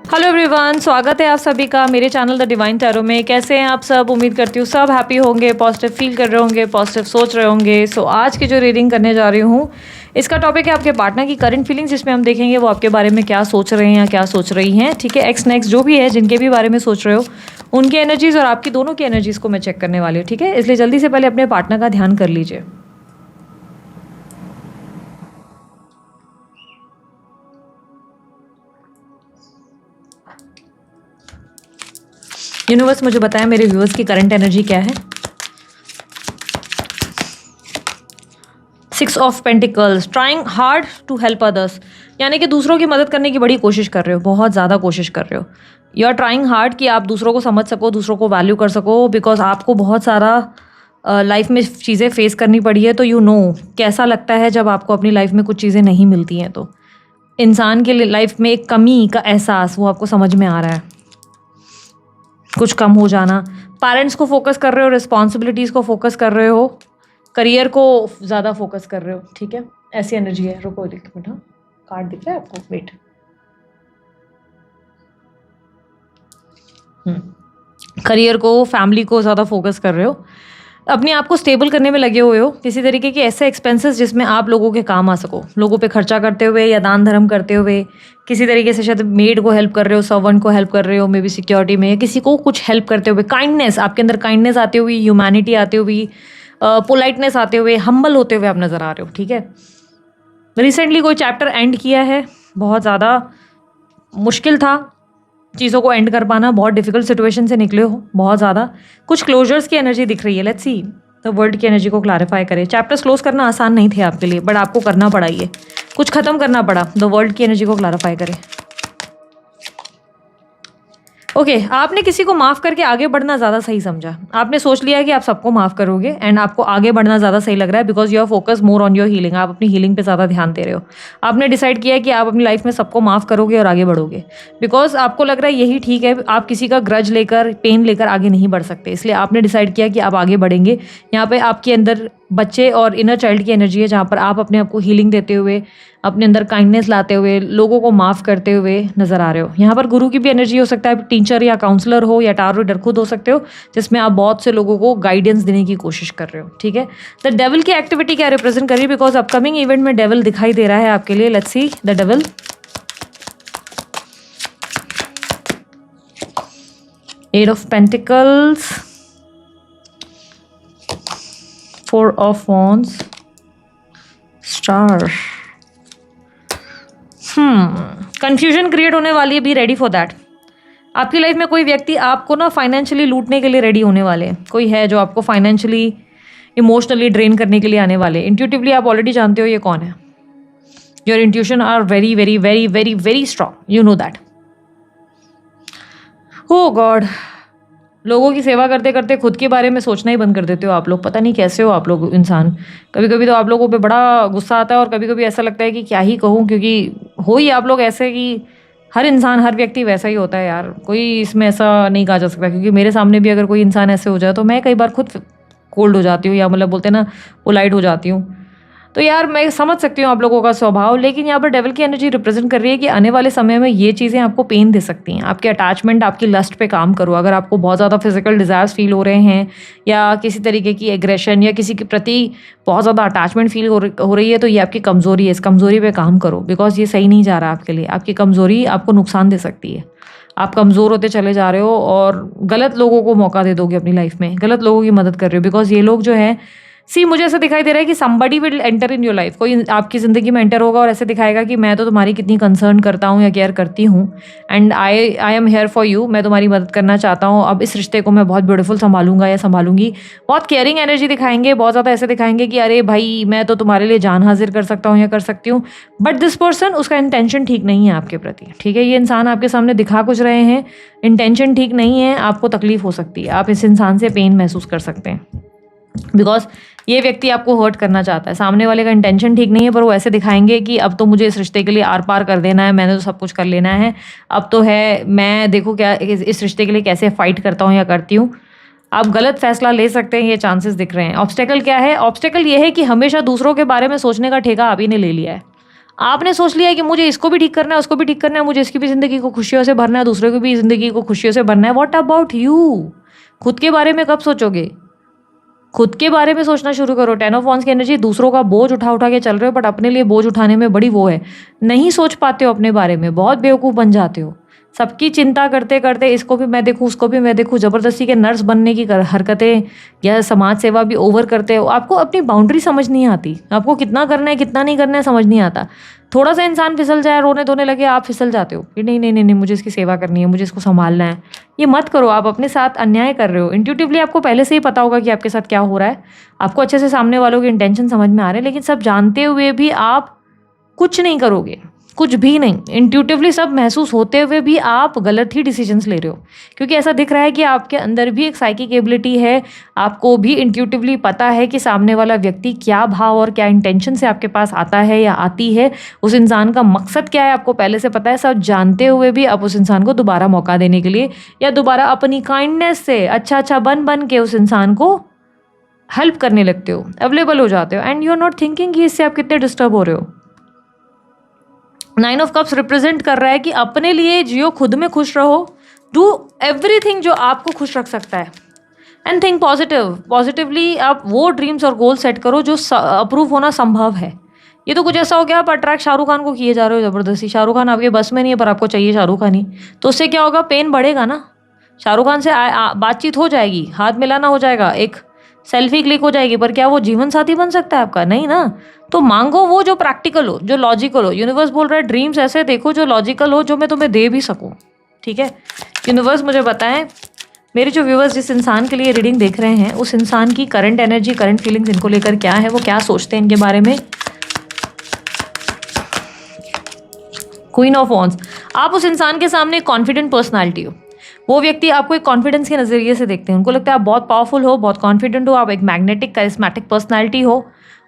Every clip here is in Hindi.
हेलो एवरीवन, स्वागत है आप सभी का मेरे चैनल द डिवाइन टैरो में। कैसे हैं आप सब? उम्मीद करती हूँ सब हैप्पी होंगे, पॉजिटिव फील कर रहे होंगे, पॉजिटिव सोच रहे होंगे। सो आज की जो रीडिंग करने जा रही हूँ, इसका टॉपिक है आपके पार्टनर की करंट फीलिंग्स, जिसमें हम देखेंगे वो आपके बारे में क्या सोच रहे हैं या क्या सोच रही हैं। ठीक है, एक्स नेक्स्ट जो भी है, जिनके भी बारे में सोच रहे हो, उनकी एनर्जीज और आपकी दोनों की एनर्जीज को मैं चेक करने वाली हूँ। ठीक है, इसलिए जल्दी से पहले अपने पार्टनर का ध्यान कर लीजिए। यूनिवर्स मुझे बताया मेरे व्यूअर्स की करंट एनर्जी क्या है। 6 of pentacles, trying hard to help others, यानी कि दूसरों की मदद करने की बड़ी कोशिश कर रहे हो, बहुत ज़्यादा कोशिश कर रहे हो। यू आर ट्राइंग हार्ड कि आप दूसरों को समझ सको, दूसरों को वैल्यू कर सको, बिकॉज आपको बहुत सारा लाइफ में चीज़ें फेस करनी पड़ी है। तो यू नो कैसा लगता है जब आपको अपनी लाइफ में कुछ चीज़ें नहीं मिलती हैं। तो इंसान के लाइफ में एक कमी का एहसास वो आपको समझ में आ रहा है, कुछ कम हो जाना। पेरेंट्स को फोकस कर रहे हो, रिस्पॉन्सिबिलिटीज़ को फोकस कर रहे हो, करियर को ज़्यादा फोकस कर रहे हो। ठीक है, ऐसी एनर्जी है। रुको एक मिनट, हाँ कार्ड दिख रहा है आपको? वेट, करियर को, फैमिली को ज़्यादा फोकस कर रहे हो, अपने आप को स्टेबल करने में लगे हुए हो। किसी तरीके के ऐसे एक्सपेंसेस जिसमें आप लोगों के काम आ सको, लोगों पे खर्चा करते हुए या दान धर्म करते हुए, किसी तरीके से शायद मेड को हेल्प कर रहे हो, सर्वेंट को हेल्प कर रहे हो, मे बी सिक्योरिटी में, या किसी को कुछ हेल्प करते हुए। काइंडनेस, आपके अंदर काइंडनेस आती हुई, ह्यूमैनिटी आती हुई, पोलाइटनेस आते हुए, हम्बल होते हुए आप नज़र आ रहे हो। ठीक है, रिसेंटली कोई चैप्टर एंड किया है, बहुत ज़्यादा मुश्किल था चीज़ों को एंड कर पाना, बहुत डिफिकल्ट सिचुएशन से निकले हो, बहुत ज़्यादा कुछ क्लोजर्स की एनर्जी दिख रही है। लेट्स सी द वर्ल्ड की एनर्जी को क्लैरिफाई करें। चैप्टर्स क्लोज करना आसान नहीं थे आपके लिए, बट आपको करना पड़ा, ये कुछ खत्म करना पड़ा। द वर्ल्ड की एनर्जी को क्लैरिफाई करें। ओके, आपने किसी को माफ़ करके आगे बढ़ना ज़्यादा सही समझा। आपने सोच लिया है कि आप सबको माफ़ करोगे एंड आपको आगे बढ़ना ज़्यादा सही लग रहा है, because you are focus more on your healing. आप अपनी हीलिंग पे ज़्यादा ध्यान दे रहे हो। आपने डिसाइड किया है कि आप अपनी लाइफ में सबको माफ़ करोगे और आगे बढ़ोगे, बिकॉज आपको लग रहा है यही ठीक है। आप किसी का ग्रज लेकर, पेन लेकर आगे नहीं बढ़ सकते, इसलिए आपने डिसाइड किया कि आप आगे बढ़ेंगे। यहाँ पे आपके अंदर बच्चे और इनर चाइल्ड की एनर्जी है, जहाँ पर आप अपने आप को हीलिंग देते हुए, अपने अंदर काइंडनेस लाते हुए, लोगों को माफ़ करते हुए नज़र आ रहे हो। यहाँ पर गुरु की भी एनर्जी हो सकता है, टीचर या काउंसलर हो या टारो रीडर खुद हो सकते हो, जिसमें आप बहुत से लोगों को गाइडेंस देने की कोशिश कर रहे हो। ठीक है, द डेविल की एक्टिविटी क्या रिप्रेजेंट कर रही है, बिकॉज अपकमिंग इवेंट में डेविल दिखाई दे रहा है आपके लिए। Let's see the devil. Eight of pentacles, 4 of wands, star. Confusion create होने वाली है, बी रेडी फॉर दैट। आपकी लाइफ में कोई व्यक्ति आपको ना फाइनेंशियली लूटने के लिए रेडी होने वाले हैं। कोई है जो आपको फाइनेंशियली, इमोशनली ड्रेन करने के लिए आने वाले। इंट्यूटिवली आप ऑलरेडी जानते हो ये कौन है। Your intuition are very very very very very strong, you know that. Oh God, लोगों की सेवा करते करते खुद के बारे में सोचना ही बंद कर देते हो आप लोग। पता नहीं कैसे हो आप लोग इंसान। कभी कभी तो आप लोगों पे बड़ा गुस्सा आता है और कभी कभी ऐसा लगता है कि क्या ही कहूँ, क्योंकि हो ही आप लोग ऐसे कि हर इंसान, हर व्यक्ति वैसा ही होता है यार। कोई इसमें ऐसा नहीं कहा जा सकता, क्योंकि मेरे सामने भी अगर कोई इंसान ऐसे हो जाए तो मैं कई बार खुद कोल्ड हो जाती हूँ, या मतलब बोलते हैं ना, पोलाइट हो जाती हूँ। तो यार मैं समझ सकती हूँ आप लोगों का स्वभाव, लेकिन यहाँ पर डेविल की एनर्जी रिप्रेजेंट कर रही है कि आने वाले समय में ये चीज़ें आपको पेन दे सकती हैं। आपके अटैचमेंट, आपकी लस्ट पे काम करो। अगर आपको बहुत ज़्यादा फिजिकल डिज़ायर्स फील हो रहे हैं, या किसी तरीके की एग्रेशन, या किसी के प्रति बहुत ज़्यादा अटैचमेंट फील हो रही है, तो ये आपकी कमज़ोरी है। इस कमज़ोरी पे काम करो, बिकॉज ये सही नहीं जा रहा आपके लिए। आपकी कमज़ोरी आपको नुकसान दे सकती है। आप कमज़ोर होते चले जा रहे हो और गलत लोगों को मौका दे दोगे अपनी लाइफ में, गलत लोगों की मदद कर रहे हो, बिकॉज ये लोग जो है, सी मुझे ऐसा दिखाई दे रहा है कि somebody will enter in your life। कोई आपकी ज़िंदगी में एंटर होगा और ऐसे दिखाएगा कि मैं तो तुम्हारी कितनी कंसर्न करता हूँ या केयर करती हूँ, and I am here for you. मैं तुम्हारी मदद करना चाहता हूँ। अब इस रिश्ते को मैं बहुत ब्यूटीफुल संभालूंगा या संभालूंगी। बहुत केयरिंग एनर्जी दिखाएंगे, बहुत ज़्यादा ऐसे दिखाएंगे कि अरे भाई मैं तो तुम्हारे लिए जान हाजिर कर सकता हूँ या कर सकती हूँ। बट दिस पर्सन, उसका इंटेंशन ठीक नहीं है आपके प्रति। ठीक है, ये इंसान आपके सामने दिखा कुछ रहे हैं, इंटेंशन ठीक नहीं है, आपको तकलीफ हो सकती है। आप इस इंसान से पेन महसूस कर सकते हैं, बिकॉज ये व्यक्ति आपको हर्ट करना चाहता है। सामने वाले का इंटेंशन ठीक नहीं है, पर वो ऐसे दिखाएंगे कि अब तो मुझे इस रिश्ते के लिए आर पार कर देना है, मैंने तो सब कुछ कर लेना है, अब तो है, मैं देखो क्या इस रिश्ते के लिए कैसे फाइट करता हूँ या करती हूँ। आप गलत फैसला ले सकते हैं, ये चांसेस दिख रहे हैं। ऑब्स्टेकल क्या है? ऑब्स्टेकल ये है कि हमेशा दूसरों के बारे में सोचने का ठेका आप ही ने ले लिया है। आपने सोच लिया है कि मुझे इसको भी ठीक करना है, उसको भी ठीक करना है, मुझे इसकी भी ज़िंदगी को खुशियों से भरना है, दूसरे की भी ज़िंदगी को खुशियों से भरना है। What about you? खुद के बारे में कब सोचोगे? खुद के बारे में सोचना शुरू करो। 10 ऑफ वांड्स की एनर्जी, दूसरों का बोझ उठा उठा के चल रहे हो, बट अपने लिए बोझ उठाने में बड़ी वो है, नहीं सोच पाते हो अपने बारे में, बहुत बेवकूफ़ बन जाते हो। सबकी चिंता करते करते इसको भी मैं देखूँ, उसको भी मैं देखूँ, ज़बरदस्ती के नर्स बनने की हरकतें या समाज सेवा भी ओवर करते हो। आपको अपनी बाउंड्री समझ नहीं आती, आपको कितना करना है कितना नहीं करना है समझ नहीं आता। थोड़ा सा इंसान फिसल जाए, रोने धोने लगे, आप फिसल जाते हो कि नहीं नहीं नहीं नहीं, मुझे इसकी सेवा करनी है, मुझे इसको संभालना है। ये मत करो, आप अपने साथ अन्याय कर रहे हो। इंट्यूटिवली आपको पहले से ही पता होगा कि आपके साथ क्या हो रहा है, आपको अच्छे से सामने वालों के इंटेंशन समझ में आ रहे हैं, लेकिन सब जानते हुए भी आप कुछ नहीं करोगे, कुछ भी नहीं। इंट्यूटिवली सब महसूस होते हुए भी आप गलत ही डिसीजंस ले रहे हो, क्योंकि ऐसा दिख रहा है कि आपके अंदर भी एक साइकिक एबिलिटी है। आपको भी इंट्यूटिवली पता है कि सामने वाला व्यक्ति क्या भाव और क्या इंटेंशन से आपके पास आता है या आती है, उस इंसान का मकसद क्या है आपको पहले से पता है। सब जानते हुए भी आप उस इंसान को दोबारा मौका देने के लिए या दोबारा अपनी काइंडनेस से अच्छा बन के उस इंसान को हेल्प करने लगते हो, अवेलेबल हो जाते हो, and you are not thinking कि इससे आप कितने डिस्टर्ब हो रहे हो। 9 ऑफ कप्स रिप्रेजेंट कर रहा है कि अपने लिए जियो, खुद में खुश रहो, डू एवरीथिंग जो आपको खुश रख सकता है, एंड थिंक पॉजिटिवली। आप वो ड्रीम्स और गोल सेट करो जो अप्रूव होना संभव है। ये तो कुछ ऐसा हो गया, आप अट्रैक्ट शाहरुख खान को किए जा रहे हो ज़बरदस्ती। शाहरुख खान आपके बस में नहीं है, पर आपको चाहिए शाहरुख खान ही, तो उससे क्या होगा, पेन बढ़ेगा ना। शाहरुख खान से बातचीत हो जाएगी, हाथ मिलाना हो जाएगा, एक सेल्फी क्लिक हो जाएगी, पर क्या वो जीवन साथी बन सकता है आपका? नहीं ना। तो मांगो वो जो प्रैक्टिकल हो, जो लॉजिकल हो। यूनिवर्स बोल रहा है ड्रीम्स ऐसे देखो जो लॉजिकल हो, जो मैं तुम्हें दे भी सकूं। ठीक है, यूनिवर्स मुझे बताएं, मेरे जो व्यूवर्स जिस इंसान के लिए रीडिंग देख रहे हैं, उस इंसान की करंट एनर्जी, करंट फीलिंग्स इनको लेकर क्या है, वो क्या सोचते हैं इनके बारे में। क्वीन ऑफ वॉन्ड्स, आप उस इंसान के सामने कॉन्फिडेंट पर्सनालिटी हो। वो व्यक्ति आपको एक कॉन्फिडेंस के नज़रिए से देखते हैं, उनको लगता है आप बहुत पावरफुल हो, बहुत कॉन्फिडेंट हो, आप एक मैग्नेटिक करिस्मेटिक पर्सनालिटी हो,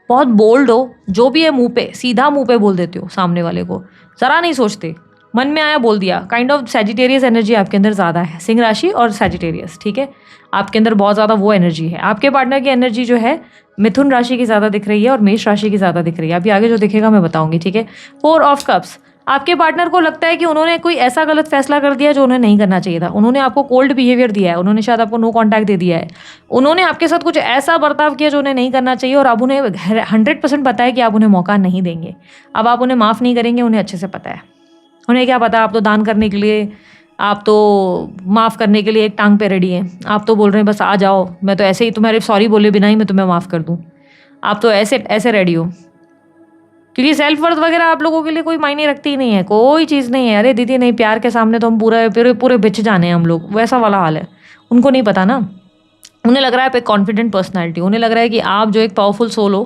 बहुत बोल्ड हो, जो भी है मुंह पे सीधा मुंह पे बोल देते हो सामने वाले को, ज़रा नहीं सोचते, मन में आया बोल दिया। काइंड ऑफ सैजिटेरियस एनर्जी आपके अंदर ज़्यादा है, सिंह राशि और सैजिटेरियस। ठीक है, आपके अंदर बहुत ज़्यादा वो एनर्जी है। आपके पार्टनर की एनर्जी जो है मिथुन राशि की ज़्यादा दिख रही है और मेष राशि की ज़्यादा दिख रही है। अभी आगे जो दिखेगा मैं बताऊंगी। ठीक है, 4 ऑफ कप्स, आपके पार्टनर को लगता है कि उन्होंने कोई ऐसा गलत फैसला कर दिया जो उन्हें नहीं करना चाहिए था। उन्होंने आपको कोल्ड बिहेवियर दिया है, उन्होंने शायद आपको नो कांटेक्ट दे दिया है, उन्होंने आपके साथ कुछ ऐसा बर्ताव किया जो उन्हें नहीं करना चाहिए, और अब उन्हें 100% पता है कि आप उन्हें मौका नहीं देंगे। अब आप उन्हें माफ़ नहीं करेंगे, उन्हें अच्छे से पता है। उन्हें क्या पता, आप तो दान करने के लिए, आप तो माफ़ करने के लिए एक टांग पे रेडी हैं। आप तो बोल रहे हैं बस आ जाओ, मैं तो ऐसे ही तुम्हारे सॉरी बोले बिना ही मैं तुम्हें माफ़ कर दूँ। आप तो ऐसे ऐसे रेडी हो, क्योंकि सेल्फ वर्थ वगैरह आप लोगों के लिए कोई मायने रखती ही नहीं है, कोई चीज़ नहीं है। अरे दीदी नहीं, प्यार के सामने तो हम पूरे बिछ जाने हैं हम लोग, वैसा वाला हाल है। उनको नहीं पता ना, उन्हें लग रहा है आप एक कॉन्फिडेंट पर्सनालिटी, उन्हें लग रहा है कि आप जो एक पावरफुल सोल हो।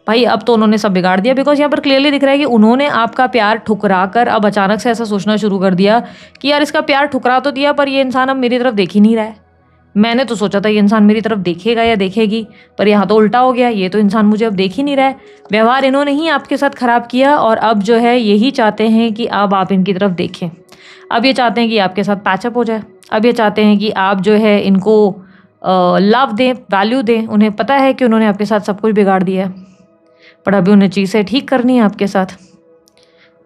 भाई अब तो उन्होंने सब बिगाड़ दिया, बिकॉज यहाँ पर क्लियरली दिख रहा है कि उन्होंने आपका प्यार ठुकरा कर अब अचानक से ऐसा सोचना शुरू कर दिया कि यार इसका प्यार ठुकरा तो दिया, पर ये इंसान अब मेरी तरफ देख ही नहीं रहा है। मैंने तो सोचा था ये इंसान मेरी तरफ देखेगा या देखेगी, पर यहाँ तो उल्टा हो गया, ये तो इंसान मुझे अब देख ही नहीं रहा है। व्यवहार इन्होंने ही आपके साथ खराब किया, और अब जो है यही चाहते हैं कि अब आप इनकी तरफ देखें। अब ये चाहते हैं कि आपके साथ पैचअप हो जाए, अब ये चाहते हैं कि आप जो है इनको लव दें, वैल्यू दें। उन्हें पता है कि उन्होंने आपके साथ सब कुछ बिगाड़ दिया है, पर अभी उन्हें चीज़ें ठीक करनी है आपके साथ।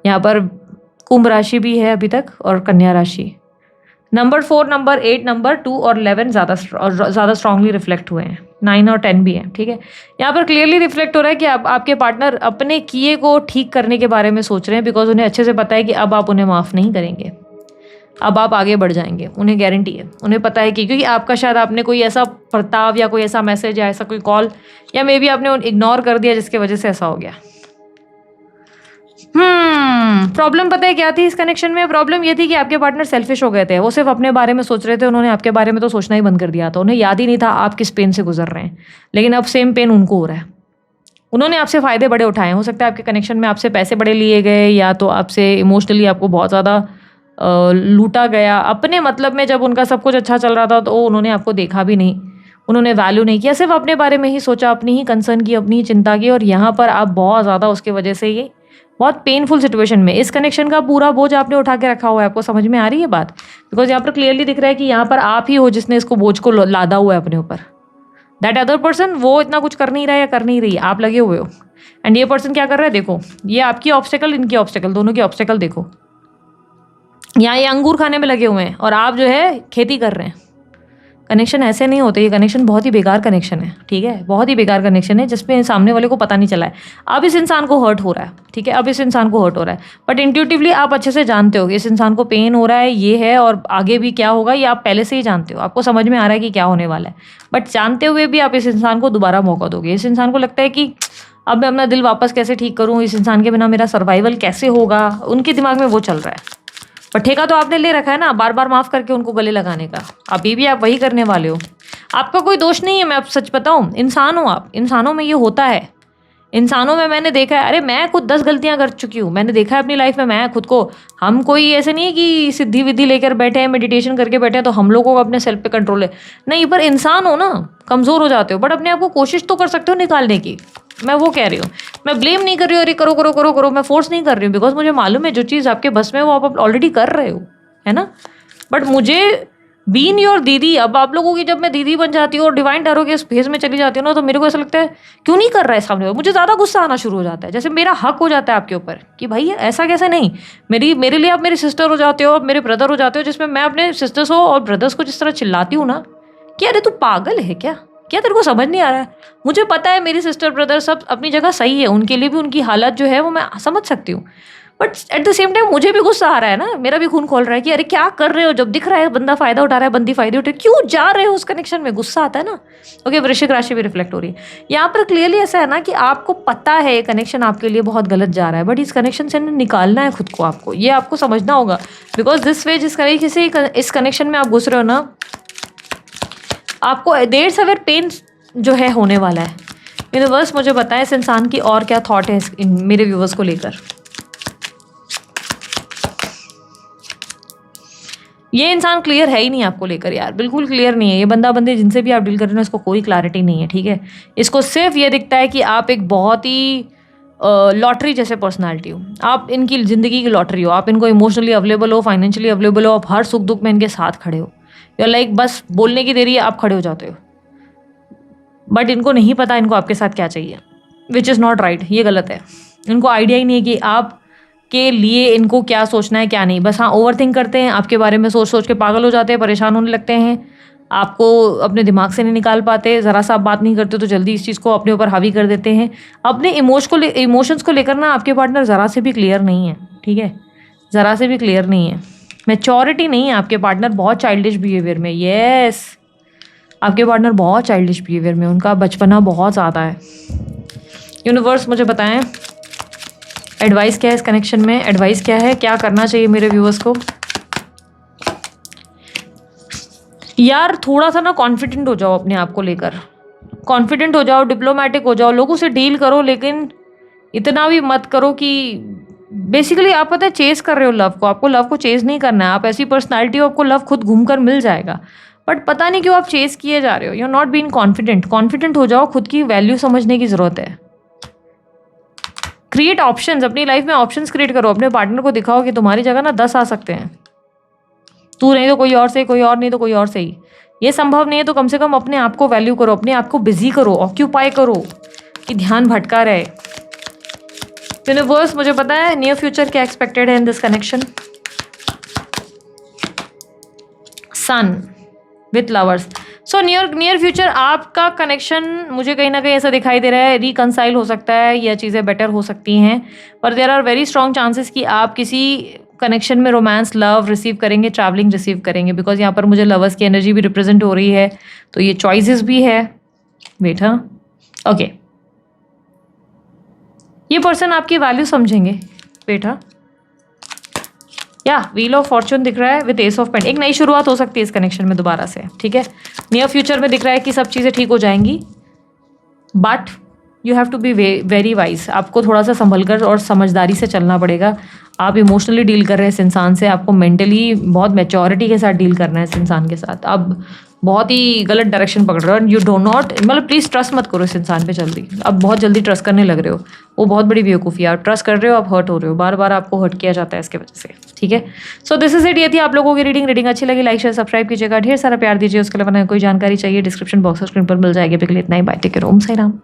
यहाँ पर कुंभ राशि भी है अभी तक, और कन्या राशि। नंबर 4, नंबर 8, नंबर 2 और 11 ज़्यादा स्ट्रांगली रिफ्लेक्ट हुए हैं। 9 और 10 भी हैं। ठीक है, यहाँ पर क्लियरली रिफ्लेक्ट हो रहा है कि आपके पार्टनर अपने किए को ठीक करने के बारे में सोच रहे हैं, बिकॉज उन्हें अच्छे से पता है कि अब आप उन्हें माफ़ नहीं करेंगे, अब आप आगे बढ़ जाएंगे, उन्हें गारंटी है। उन्हें पता है कि क्योंकि आपका शायद आपने कोई ऐसा बर्ताव या कोई ऐसा मैसेज या ऐसा कोई कॉल या मे बी आपने इग्नोर कर दिया जिसकी वजह से ऐसा हो गया। प्रॉब्लम पता है क्या थी इस कनेक्शन में? प्रॉब्लम ये थी कि आपके पार्टनर सेल्फिश हो गए थे, वो सिर्फ अपने बारे में सोच रहे थे, उन्होंने आपके बारे में तो सोचना ही बंद कर दिया था। उन्हें याद ही नहीं था आप किस पेन से गुजर रहे हैं, लेकिन अब सेम पेन उनको हो रहा है। उन्होंने आपसे फ़ायदे बड़े उठाए, हो सकता है आपके कनेक्शन में आपसे पैसे बड़े लिए गए, या तो आपसे इमोशनली आपको बहुत ज़्यादा लूटा गया। अपने मतलब में जब उनका सब कुछ अच्छा चल रहा था तो उन्होंने आपको देखा भी नहीं, उन्होंने वैल्यू नहीं किया, सिर्फ अपने बारे में ही सोचा, अपनी ही कंसर्न की, अपनी ही चिंता की। और यहाँ पर आप बहुत ज़्यादा उसके वजह से ये बहुत पेनफुल सिचुएशन में, इस कनेक्शन का पूरा बोझ आपने उठा के रखा हुआ है। आपको समझ में आ रही है बात? बिकॉज यहाँ पर क्लियरली दिख रहा है कि यहाँ पर आप ही हो जिसने इसको बोझ को लादा हुआ है अपने ऊपर। दैट अदर पर्सन वो इतना कुछ कर नहीं रहा है या कर नहीं रही, आप लगे हुए हो। एंड ये पर्सन क्या कर रहा है, देखो ये आपकी ऑब्स्टेकल, इनकी ऑब्स्टेकल, दोनों की ऑब्स्टेकल देखो। यहाँ ये अंगूर खाने में लगे हुए हैं और आप जो है खेती कर रहे हैं। कनेक्शन ऐसे नहीं होते, ये कनेक्शन बहुत ही बेकार कनेक्शन है, ठीक है, बहुत ही बेकार कनेक्शन है जिसमें सामने वाले को पता नहीं चला है। अब इस इंसान को हर्ट हो रहा है, ठीक है, अब इस इंसान को हर्ट हो रहा है, बट इंट्यूटिवली आप अच्छे से जानते हो कि इस इंसान को पेन हो रहा है, ये है, और आगे भी क्या होगा ये आप पहले से ही जानते हो, आपको समझ में आ रहा है कि क्या होने वाला है। बट जानते हुए भी आप इस इंसान को दोबारा मौका दोगे। इस इंसान को लगता है कि अब मैं अपना दिल वापस कैसे ठीक करूँ, इस इंसान के बिना मेरा सर्वाइवल कैसे होगा, उनके दिमाग में वो चल रहा है। पर ठेका तो आपने ले रखा है ना, बार बार माफ़ करके उनको गले लगाने का। अभी भी आप वही करने वाले हो। आपका कोई दोष नहीं है, मैं अब सच बताऊं, इंसान हो आप, इंसानों में ये होता है। इंसानों में मैंने देखा है, अरे मैं खुद 10 गलतियां कर चुकी हूँ, मैंने देखा है अपनी लाइफ में। मैं खुद को, हम कोई ऐसे नहीं है कि सिद्धि विधि लेकर बैठे हैं, मेडिटेशन करके बैठे हैं तो हम लोगों को अपने सेल्फ पे कंट्रोल है, नहीं। पर इंसान हो ना, कमज़ोर हो जाते हो, बट अपने आप को कोशिश तो कर सकते हो निकालने की। मैं वो कह रही हूँ, मैं ब्लेम नहीं कर रही हूँ, अरे करो करो करो करो, मैं फोर्स नहीं कर रही हूँ, बिकॉज मुझे मालूम है जो चीज़ आपके बस में वो आप ऑलरेडी कर रहे हो, है ना। बट मुझे बीन योर दीदी, अब आप लोगों की जब मैं दीदी बन जाती हूँ और डिवाइन टैरो के इस फेज में चली जाती हूँ ना, तो मेरे को ऐसा लगता है क्यों नहीं कर रहा है सामने वाला। मुझे ज़्यादा गुस्सा आना शुरू हो जाता है, जैसे मेरा हक हो जाता है आपके ऊपर कि भाई ऐसा कैसे नहीं। मेरे लिए आप मेरी सिस्टर हो जाते हो, आप मेरे ब्रदर हो जाते हो, जिसमें मैं अपने सिस्टर्स हो और ब्रदर्स को जिस तरह चिल्लाती हूँ ना कि अरे तू पागल है क्या, क्या तेरे को समझ नहीं आ रहा है। मुझे पता है मेरी सिस्टर ब्रदर सब अपनी जगह सही है, उनके लिए भी उनकी हालत जो है वो मैं समझ सकती हूँ, but at the same time मुझे भी गुस्सा आ रहा है ना, मेरा भी खून खोल रहा है कि अरे क्या कर रहे हो, जब दिख रहा है बंदा फायदा उठा रहा है, बंदी फायदे उठा रही है, क्यों जा रहे हो उस कनेक्शन में, गुस्सा आता है ना। ओके, वृश्चिक राशि भी रिफ्लेक्ट हो रही है यहाँ पर। क्लियरली ऐसा है ना कि आपको पता है ये कनेक्शन आपके लिए बहुत गलत जा रहा है, बट इस कनेक्शन से निकालना है खुद को, आपको ये आपको समझना होगा। बिकॉज दिस वे, जिस तरीके से इस कनेक्शन में आप घुस रहे हो ना, आपको देर सवेर पेन जो है होने वाला है। यूनिवर्स मुझे बताएं इस इंसान की और क्या थॉट है मेरे व्यूवर्स को लेकर। ये इंसान क्लियर है ही नहीं आपको लेकर यार, बिल्कुल क्लियर नहीं है। ये बंदा बंदे जिनसे भी आप डील कर रहे हो इसको कोई क्लैरिटी नहीं है, ठीक है। इसको सिर्फ ये दिखता है कि आप एक बहुत ही लॉटरी जैसे पर्सनालिटी हो, आप इनकी ज़िंदगी की लॉटरी हो, आप इनको इमोशनली अवेलेबल हो, फाइनेंशियली अवेलेबल हो, आप हर सुख दुख में इनके साथ खड़े हो। या लाइक बस बोलने की देरी है आप खड़े हो जाते हो, बट इनको नहीं पता इनको आपके साथ क्या चाहिए, विच इज़ नॉट राइट, ये गलत है। इनको आइडिया ही नहीं है कि आप के लिए इनको क्या सोचना है क्या नहीं। बस हाँ, ओवर थिंक करते हैं, आपके बारे में सोच सोच के पागल हो जाते हैं, परेशान होने लगते हैं, आपको अपने दिमाग से नहीं निकाल पाते। ज़रा सा आप बात नहीं करते तो जल्दी इस चीज़ को अपने ऊपर हावी कर देते हैं। अपने इमोशंस को लेकर ना आपके पार्टनर ज़रा से भी क्लियर नहीं है, ठीक है, ज़रा से भी क्लियर नहीं है। मैच्योरिटी नहीं है आपके पार्टनर, बहुत चाइल्डिश बिहेवियर में। येस, आपके पार्टनर बहुत चाइल्डिश बिहेवियर में, उनका बचपना बहुत ज़्यादा है। यूनिवर्स मुझे बताएं एडवाइस क्या है इस कनेक्शन में, एडवाइस क्या है, क्या करना चाहिए मेरे व्यूअर्स को। यार थोड़ा सा ना कॉन्फिडेंट हो जाओ अपने आप को लेकर, कॉन्फिडेंट हो जाओ, डिप्लोमेटिक हो जाओ, लोगों से डील करो, लेकिन इतना भी मत करो कि बेसिकली आप पता है चेस कर रहे हो लव को। आपको लव को चेस नहीं करना है, आप ऐसी पर्सनालिटी हो आपको लव खुद घूम कर मिल जाएगा, बट पता नहीं क्यों आप चेस किए जा रहे हो। You are not being confident. Confident हो जाओ, खुद की वैल्यू समझने की ज़रूरत है। क्रिएट ऑप्शंस, अपनी लाइफ में ऑप्शंस क्रिएट करो, अपने पार्टनर को दिखाओ कि तुम्हारी जगह ना 10 आ सकते हैं, तू नहीं तो कोई और से, कोई और नहीं तो कोई और से ही। ये संभव नहीं है तो कम से कम अपने आप को वैल्यू करो, अपने आप को बिजी करो, ऑक्यूपाई करो कि ध्यान भटका रहे। यूनिवर्स मुझे पता है नियर फ्यूचर क्या एक्सपेक्टेड है in this connection. Sun with lovers, so near future आपका कनेक्शन मुझे कहीं ना कहीं ऐसा दिखाई दे रहा है रिकंसाइल हो सकता है, या चीज़ें बेटर हो सकती हैं, पर there are very strong chances कि आप किसी कनेक्शन में रोमांस लव रिसीव करेंगे, ट्रैवलिंग रिसीव करेंगे, बिकॉज यहाँ पर मुझे लवर्स की एनर्जी भी रिप्रेजेंट हो रही है, तो ये चॉइसेस भी है बेटा। ओके, ये पर्सन आपकी वैल्यू समझेंगे बेटा। या व्हील ऑफ फॉर्चून दिख रहा है विद एस ऑफ पेंट, एक नई शुरुआत हो सकती है इस कनेक्शन में दोबारा से, ठीक है। नियर फ्यूचर में दिख रहा है कि सब चीज़ें ठीक हो जाएंगी, but you have to be very wise. आपको थोड़ा सा संभल कर और समझदारी से चलना पड़ेगा। आप इमोशनली डील कर रहे हैं इस इंसान से, आपको मेंटली बहुत मैच्योरिटी के साथ डील करना है इस इंसान के साथ। अब बहुत ही गलत डायरेक्शन पकड़ रहे हो, यू डो नॉट, मतलब प्लीज़ ट्रस्ट मत करो इस इंसान पे जल्दी। अब बहुत जल्दी ट्रस्ट करने लग रहे हो, वो बहुत बड़ी बेवकूफ़ी है। आप ट्रस्ट कर रहे हो, आप हर्ट हो रहे हो, बार बार आपको हर्ट किया जाता है इसके वजह से, ठीक है। सो दिस इज इट, ये थी आप लोगों की रीडिंग अच्छी लगी लाइक शेयर सब्सक्राइब कीजिएगा, ढेर सारा प्यार दीजिए। उसके अलावा कोई जानकारी चाहिए डिस्क्रिप्शन बॉक्स और स्क्रीन पर मिल जाएगी। अभी के लिए इतना ही, बाय, टेक केयर, ओम साई राम।